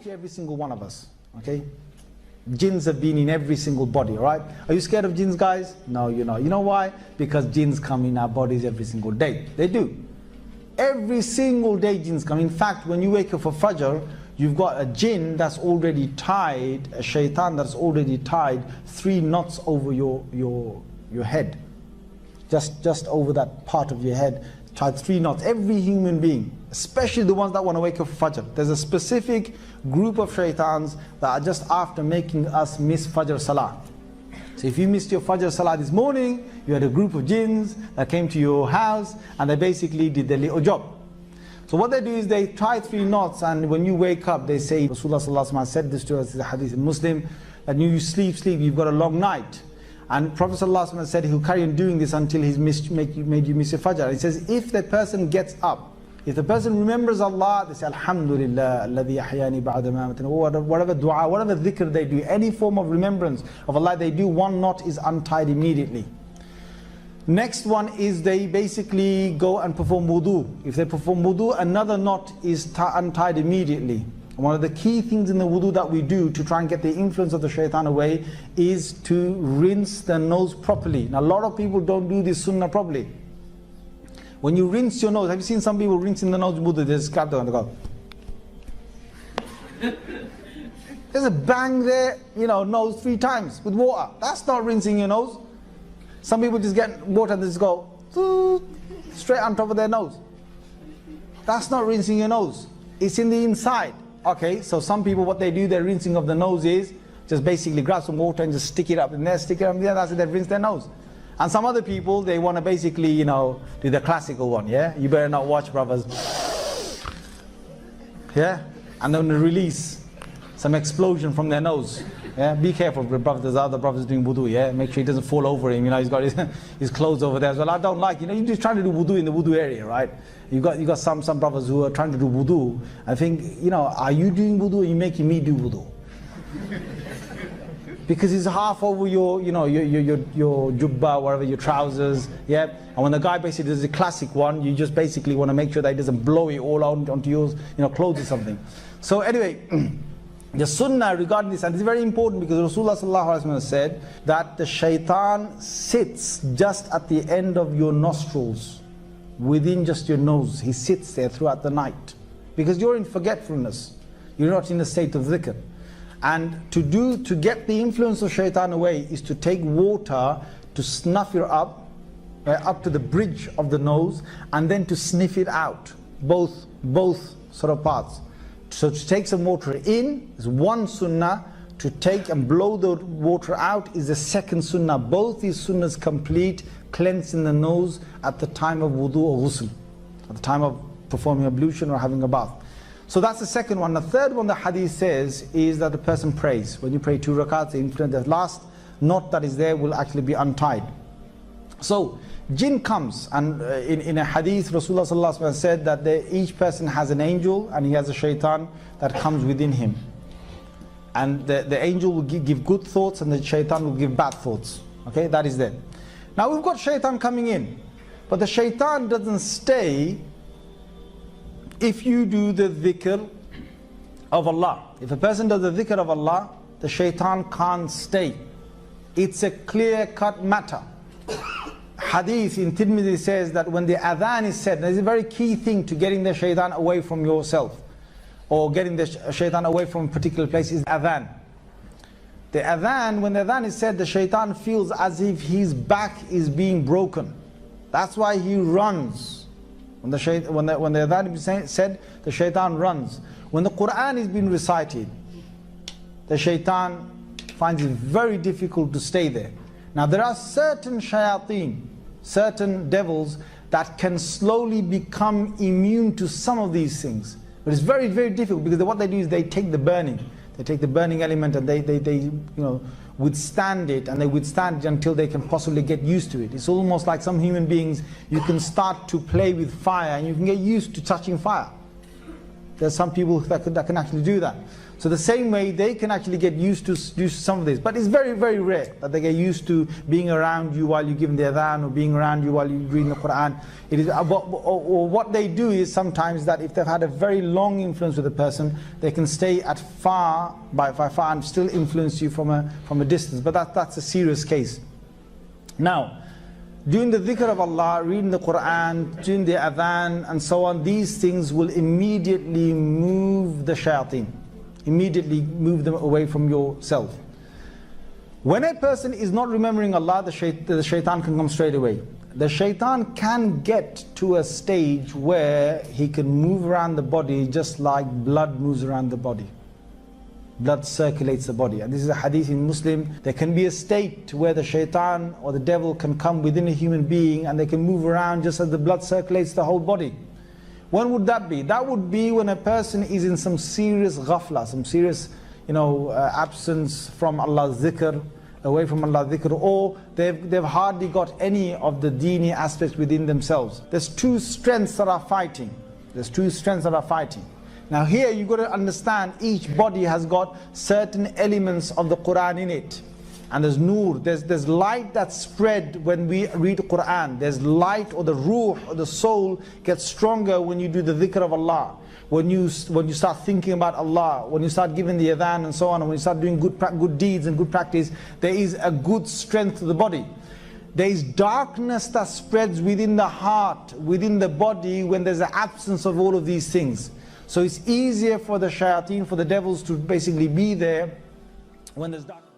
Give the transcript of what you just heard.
To every single one of us, okay? Jinns have been in every single body, all right? Are you scared of jinns, guys? No, you're not. You know why? Because jinns come in our bodies every single day. They do. Every single day jinns come. In fact, when you wake up for Fajr, you've got a jinn that's already tied, a shaitan that's already tied 3 knots over your head. Just over that part of your head, tied 3 knots. Every human being, especially the ones that want to wake up for Fajr. There's a specific group of shaitans that are just after making us miss Fajr Salah. So if you missed your Fajr Salah this morning, you had a group of jinns that came to your house and they basically did their little job. So what they do is they tie 3 knots, and when you wake up, they say, Rasulullah Sallallahu Alaihi Wasallam said this to us, the hadith in Muslim, that you sleep, you've got a long night. And Prophet Sallallahu Alaihi Wasallam said he'll carry on doing this until he's made you miss your Fajr. He says, if the person gets up, if the person remembers Allah, they say, Alhamdulillah, alladhi ahyani ba'da ma amatani. Whatever dua, whatever dhikr they do, any form of remembrance of Allah they do, 1 knot is untied immediately. Next one is they basically go and perform wudu. If they perform wudu, another knot is untied immediately. One of the key things in the wudu that we do to try and get the influence of the shaitan away is to rinse the nose properly. Now a lot of people don't do this sunnah properly. When you rinse your nose, have you seen some people rinsing the nose with wudu? They just grab the and go. There's a bang there, nose 3 times with water. That's not rinsing your nose. Some people just get water and just go straight on top of their nose. That's not rinsing your nose. It's in the inside. Okay, so some people, what they do, their rinsing of the nose is just basically grab some water and just stick it up in there, stick it up in there, that's it, they rinse their nose. And some other people, they want to basically, do the classical one, yeah? You better not watch, brothers. Yeah? And then release some explosion from their nose. Yeah? Be careful, brothers. There's other brothers doing wudu, yeah? Make sure he doesn't fall over him, he's got his clothes over there as well. I don't like, you're just trying to do wudu in the wudu area, right? You got some brothers who are trying to do wudu. I think, are you doing wudu or are you making me do wudu? Because it's half over your jubba, whatever, your trousers, yeah? And when the guy basically does the classic one, you just basically want to make sure that he doesn't blow it all out onto your clothes or something. So anyway, the sunnah regarding this, and this is very important because Rasulullah Sallallahu Alaihi Wasallam said that the shaitan sits just at the end of your nostrils, within just your nose. He sits there throughout the night because you're in forgetfulness. You're not in a state of dhikr. And to get the influence of shaitan away is to take water to snuff it up to the bridge of the nose, and then to sniff it out, both sort of parts. So to take some water in is one sunnah, to take and blow the water out is the second sunnah. Both these sunnahs complete cleansing the nose at the time of wudu or ghusl, at the time of performing ablution or having a bath. So that's the second one. The third one the hadith says is that the person prays. When you pray 2 rakats, the last knot that is there will actually be untied. So jinn comes, and in a hadith Rasulullah Sallallahu Alaihi Wasallam said that each person has an angel and he has a shaitan that comes within him. And the angel will give good thoughts and the shaitan will give bad thoughts. Okay, that is there. Now we've got shaitan coming in, but the shaitan doesn't stay if you do the dhikr of Allah. If a person does the dhikr of Allah, the shaitan can't stay. It's a clear-cut matter. Hadith in Tirmidhi says that when the adhan is said, there's a very key thing to getting the shaitan away from yourself, or getting the shaitan away from a particular place, is adhan. The adhan, when the adhan is said, the shaitan feels as if his back is being broken. That's why he runs. When the adhan is said, the shaitan runs. When the Quran is being recited, the shaitan finds it very difficult to stay there. Now there are certain shayateen, certain devils that can slowly become immune to some of these things. But it's very, very difficult because what they do is they take the burning. They take the burning element and they withstand it, and they withstand it until they can possibly get used to it. It's almost like some human beings, you can start to play with fire and you can get used to touching fire. There's some people that can actually do that. So the same way they can actually get used to some of this. But it's very, very rare that they get used to being around you while you're giving the adhan, or being around you while you're reading the Quran. It is, or what they do is sometimes that if they've had a very long influence with a person, they can stay at far and still influence you from a distance. But that's a serious case. Now, doing the dhikr of Allah, reading the Quran, doing the adhan and so on, these things will immediately move the shayateen. Immediately move them away from yourself. When a person is not remembering Allah, the shaitan can come straight away. The shaitan can get to a stage where he can move around the body just like blood moves around the body. Blood circulates the body. And this is a hadith in Muslim. There can be a state where the shaitan or the devil can come within a human being and they can move around just as the blood circulates the whole body. When would that be? That would be when a person is in some serious ghafla, some serious absence from Allah's dhikr, away from Allah's dhikr, or they've hardly got any of the dini aspects within themselves. There's two strengths that are fighting. Now here you've got to understand each body has got certain elements of the Quran in it. And there's nur, there's light that's spread when we read the Quran. There's light, or the ruh, or the soul gets stronger when you do the dhikr of Allah. When you start thinking about Allah, when you start giving the adhan and so on, and when you start doing good deeds and good practice, there is a good strength to the body. There is darkness that spreads within the heart, within the body, when there's an absence of all of these things. So it's easier for the shayateen, for the devils to basically be there when there's darkness.